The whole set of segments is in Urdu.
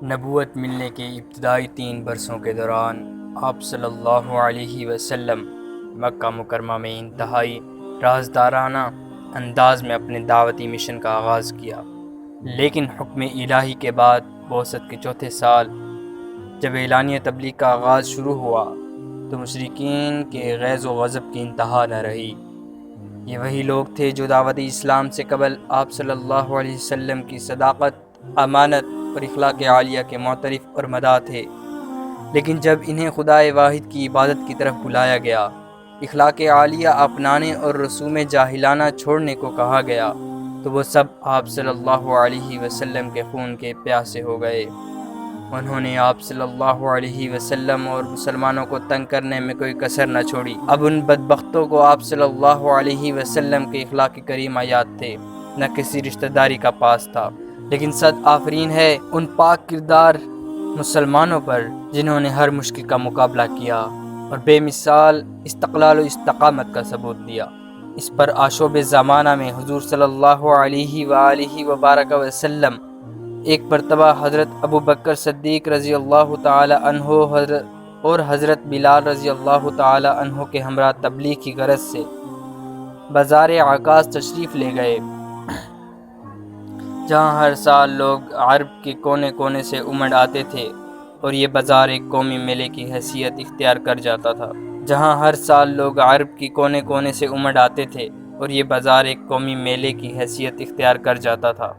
نبوت ملنے کے ابتدائی 3 برسوں کے دوران آپ صلی اللہ علیہ وسلم مکہ مکرمہ میں انتہائی رازدارانہ انداز میں اپنے دعوتی مشن کا آغاز کیا، لیکن حکم الہی کے بعد بعثت کے چوتھے سال جب اعلانیہ تبلیغ کا آغاز شروع ہوا تو مشرکین کے غیظ و غضب کی انتہا نہ رہی۔ یہ وہی لوگ تھے جو دعوت اسلام سے قبل آپ صلی اللہ علیہ وسلم کی صداقت، امانت اور اخلاق عالیہ کے معترف اور مداح تھے، لیکن جب انہیں خدائے واحد کی عبادت کی طرف بلایا گیا، اخلاق عالیہ اپنانے اور رسوم جاہلانہ چھوڑنے کو کہا گیا تو وہ سب آپ صلی اللہ علیہ وسلم کے خون کے پیاسے ہو گئے۔ انہوں نے آپ صلی اللہ علیہ وسلم اور مسلمانوں کو تنگ کرنے میں کوئی کسر نہ چھوڑی۔ اب ان بدبختوں کو آپ صلی اللہ علیہ وسلم کے اخلاق کریم یاد تھے، نہ کسی رشتہ داری کا پاس تھا، لیکن صد آفرین ہے ان پاک کردار مسلمانوں پر جنہوں نے ہر مشکل کا مقابلہ کیا اور بے مثال استقلال و استقامت کا ثبوت دیا۔ اس پر آشوب زمانہ میں حضور صلی اللہ علیہ وآلہ وبارک وسلم ایک مرتبہ حضرت ابو بکر صدیق رضی اللہ تعالی عنہ اور حضرت بلال رضی اللہ تعالی عنہ کے ہمراہ تبلیغ کی غرض سے بازار عکاظ تشریف لے گئے، جہاں ہر سال لوگ عرب کے کونے کونے سے امڑ آتے تھے اور یہ بازار ایک قومی میلے کی حیثیت اختیار کر جاتا تھا۔ جہاں ہر سال لوگ عرب کے کونے کونے سے امڑ آتے تھے اور یہ بازار ایک قومی میلے کی حیثیت اختیار کر جاتا تھا۔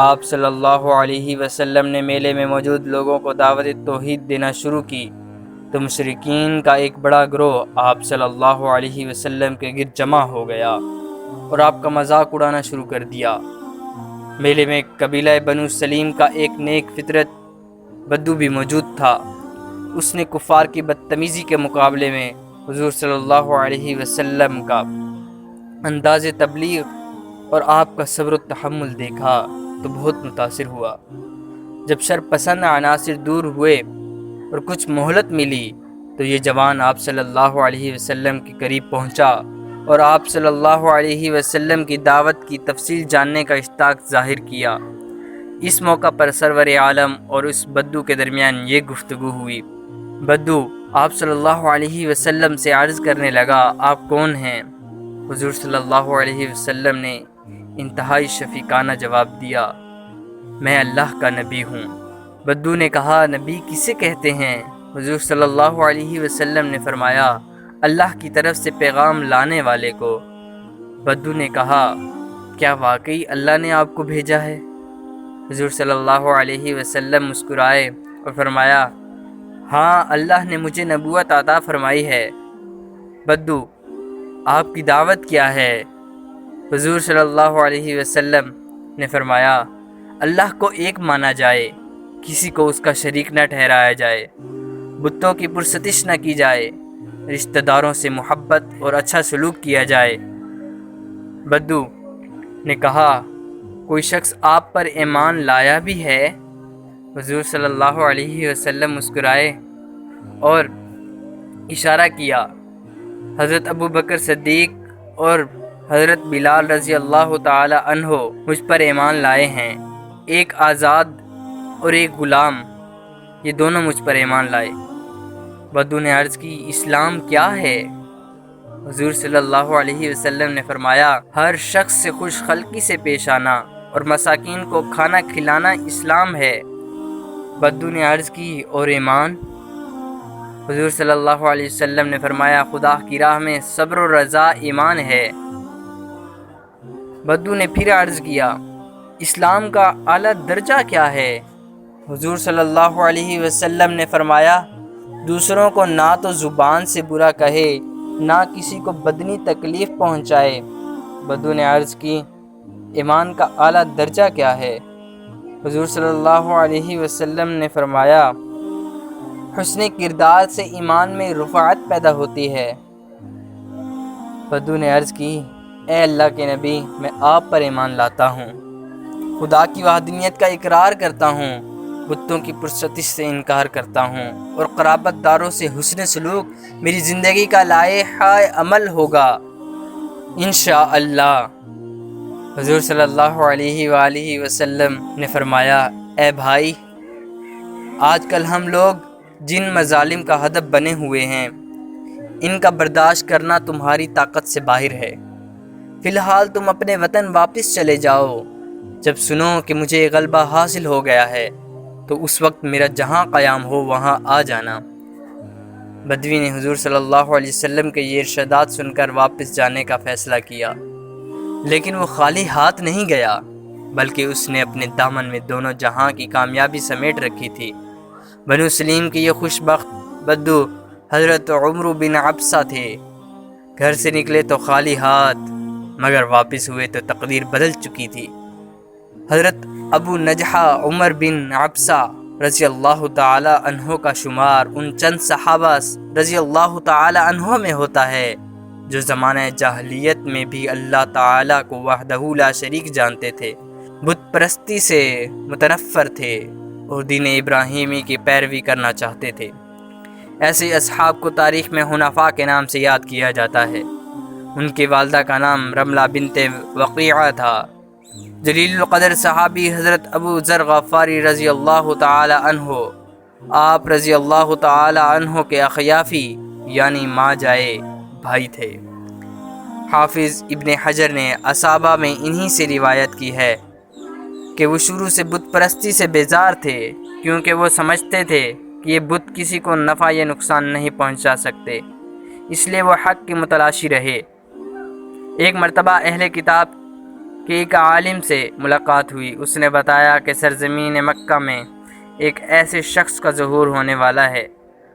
آپ صلی اللہ علیہ وسلم نے میلے میں موجود لوگوں کو دعوت توحید دینا شروع کی تو مشرکین کا ایک بڑا گروہ آپ صلی اللہ علیہ وسلم کے گرد جمع ہو گیا اور آپ کا مذاق اڑانا شروع کر دیا۔ میلے میں قبیلہ بنو سلیم کا ایک نیک فطرت بدو بھی موجود تھا۔ اس نے کفار کی بدتمیزی کے مقابلے میں حضور صلی اللہ علیہ وسلم کا انداز تبلیغ اور آپ کا صبر و تحمل دیکھا تو بہت متاثر ہوا۔ جب شرپسند عناصر دور ہوئے اور کچھ مہلت ملی تو یہ جوان آپ صلی اللہ علیہ وسلم کے قریب پہنچا اور آپ صلی اللہ علیہ وسلم کی دعوت کی تفصیل جاننے کا اشتیاق ظاہر کیا۔ اس موقع پر سرور عالم اور اس بدو کے درمیان یہ گفتگو ہوئی۔ بدو آپ صلی اللہ علیہ وسلم سے عرض کرنے لگا، آپ کون ہیں؟ حضور صلی اللہ علیہ وسلم نے انتہائی شفیقانہ جواب دیا، میں اللہ کا نبی ہوں۔ بدو نے کہا، نبی کسے کہتے ہیں؟ حضور صلی اللہ علیہ وسلم نے فرمایا، اللہ کی طرف سے پیغام لانے والے کو۔ بدو نے کہا، کیا واقعی اللہ نے آپ کو بھیجا ہے؟ حضور صلی اللہ علیہ وسلم مسکرائے اور فرمایا، ہاں، اللہ نے مجھے نبوت عطا فرمائی ہے۔ بدو، آپ کی دعوت کیا ہے؟ حضور صلی اللہ علیہ وسلم نے فرمایا، اللہ کو ایک مانا جائے، کسی کو اس کا شریک نہ ٹھہرایا جائے، بتوں کی پرستش نہ کی جائے، رشتہ داروں سے محبت اور اچھا سلوک کیا جائے۔ بدو نے کہا، کوئی شخص آپ پر ایمان لایا بھی ہے؟ حضور صلی اللہ علیہ وسلم مسکرائے اور اشارہ کیا۔ حضرت ابو بکر صدیق اور حضرت بلال رضی اللہ تعالی عنہ مجھ پر ایمان لائے ہیں، ایک آزاد اور ایک غلام، یہ دونوں مجھ پر ایمان لائے۔ بدو نے عرض کی، اسلام کیا ہے؟ حضور صلی اللہ علیہ وسلم نے فرمایا، ہر شخص سے خوش خلقی سے پیش آنا اور مساکین کو کھانا کھلانا اسلام ہے۔ بدو نے عرض کی، اور ایمان؟ حضور صلی اللہ علیہ وسلم نے فرمایا، خدا کی راہ میں صبر و رضا ایمان ہے۔ بدو نے پھر عرض کیا، اسلام کا اعلیٰ درجہ کیا ہے؟ حضور صلی اللہ علیہ وسلم نے فرمایا، دوسروں کو نہ تو زبان سے برا کہے، نہ کسی کو بدنی تکلیف پہنچائے۔ بدو نے عرض کی، ایمان کا اعلیٰ درجہ کیا ہے؟ حضور صلی اللہ علیہ وسلم نے فرمایا، حسن کردار سے ایمان میں رفعت پیدا ہوتی ہے۔ بدو نے عرض کی، اے اللہ کے نبی، میں آپ پر ایمان لاتا ہوں، خدا کی وحدانیت کا اقرار کرتا ہوں، بتوں کی پرستش سے انکار کرتا ہوں اور قرابت داروں سے حسن سلوک میری زندگی کا لائحہ عمل ہوگا انشاءاللہ۔ حضور صلی اللہ علیہ وآلہ وسلم نے فرمایا، اے بھائی، آج کل ہم لوگ جن مظالم کا ہدف بنے ہوئے ہیں ان کا برداشت کرنا تمہاری طاقت سے باہر ہے۔ فی الحال تم اپنے وطن واپس چلے جاؤ۔ جب سنو کہ مجھے غلبہ حاصل ہو گیا ہے تو اس وقت میرا جہاں قیام ہو وہاں آ جانا۔ بدوی نے حضور صلی اللہ علیہ وسلم کے یہ ارشادات سن کر واپس جانے کا فیصلہ کیا، لیکن وہ خالی ہاتھ نہیں گیا بلکہ اس نے اپنے دامن میں دونوں جہاں کی کامیابی سمیٹ رکھی تھی۔ بنو سلیم کے یہ خوش بخت بدو حضرت عمرو بن عبسہ تھے۔ گھر سے نکلے تو خالی ہاتھ، مگر واپس ہوئے تو تقدیر بدل چکی تھی۔ حضرت ابو نجحہ عمر بن عبسہ رضی اللہ تعالی عنہ کا شمار ان چند صحابہ رضی اللہ تعالی عنہ میں ہوتا ہے جو زمانہ جاہلیت میں بھی اللہ تعالی کو وحدہ لا شریک جانتے تھے، بت پرستی سے متنفر تھے اور دین ابراہیمی کی پیروی کرنا چاہتے تھے۔ ایسے اصحاب کو تاریخ میں حنفاء کے نام سے یاد کیا جاتا ہے۔ ان کی والدہ کا نام رملہ بنت وقیعہ تھا۔ جلیل القدر صحابی حضرت ابو ذر غفاری رضی اللہ تعالی عنہ آپ رضی اللہ تعالی عنہ کے اخیافی یعنی ماں جائے بھائی تھے۔ حافظ ابن حجر نے اصابہ میں انہی سے روایت کی ہے کہ وہ شروع سے بت پرستی سے بیزار تھے، کیونکہ وہ سمجھتے تھے کہ یہ بت کسی کو نفع یا نقصان نہیں پہنچا سکتے، اس لیے وہ حق کی متلاشی رہے۔ ایک مرتبہ اہل کتاب کے ایک عالم سے ملاقات ہوئی۔ اس نے بتایا کہ سرزمین مکہ میں ایک ایسے شخص کا ظہور ہونے والا ہے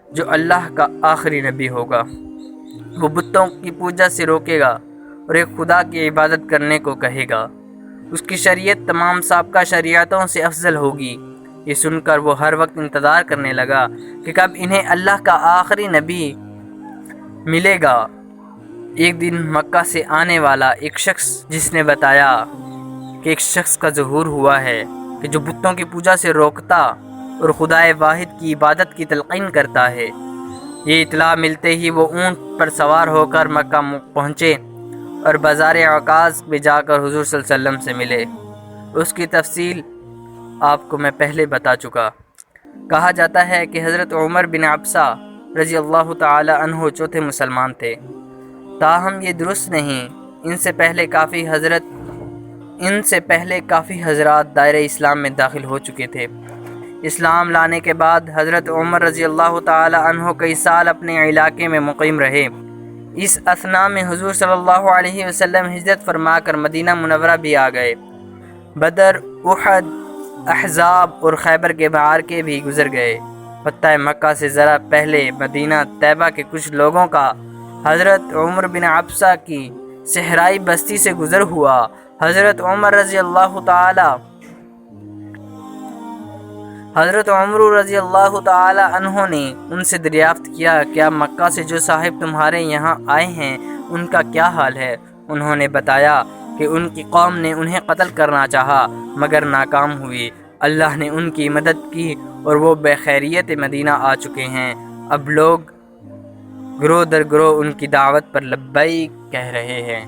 جو اللہ کا آخری نبی ہوگا۔ وہ بتوں کی پوجا سے روکے گا اور ایک خدا کی عبادت کرنے کو کہے گا۔ اس کی شریعت تمام سابقہ شریعتوں سے افضل ہوگی۔ یہ سن کر وہ ہر وقت انتظار کرنے لگا کہ کب انہیں اللہ کا آخری نبی ملے گا۔ ایک دن مکہ سے آنے والا ایک شخص جس نے بتایا کہ ایک شخص کا ظہور ہوا ہے کہ جو بتوں کی پوجا سے روکتا اور خدائے واحد کی عبادت کی تلقین کرتا ہے۔ یہ اطلاع ملتے ہی وہ اونٹ پر سوار ہو کر مکہ پہنچے اور بازار عکاظ میں جا کر حضور صلی اللہ علیہ وسلم سے ملے۔ اس کی تفصیل آپ کو میں پہلے بتا چکا۔ کہا جاتا ہے کہ حضرت عمر بن عبسہ رضی اللہ تعالی عنہ چوتھے مسلمان تھے، تاہم یہ درست نہیں۔ ان سے پہلے کافی حضرات دائرہ اسلام میں داخل ہو چکے تھے۔ اسلام لانے کے بعد حضرت عمر رضی اللہ تعالی عنہ کئی سال اپنے علاقے میں مقیم رہے۔ اس اثناء میں حضور صلی اللہ علیہ وسلم ہجرت فرما کر مدینہ منورہ بھی آ گئے۔ بدر، احد، احزاب اور خیبر کے معارکے بھی گزر گئے۔ فتح مکہ سے ذرا پہلے مدینہ طیبہ کے کچھ لوگوں کا حضرت عمر بن عبسہ کی صحرائی بستی سے گزر ہوا۔ حضرت عمر رضی اللہ تعالی عنہ نے ان سے دریافت کیا، کیا مکہ سے جو صاحب تمہارے یہاں آئے ہیں ان کا کیا حال ہے؟ انہوں نے بتایا کہ ان کی قوم نے انہیں قتل کرنا چاہا مگر ناکام ہوئی۔ اللہ نے ان کی مدد کی اور وہ بخیریت مدینہ آ چکے ہیں۔ اب لوگ گروہ در گروہ ان کی دعوت پر لبیک کہہ رہے ہیں۔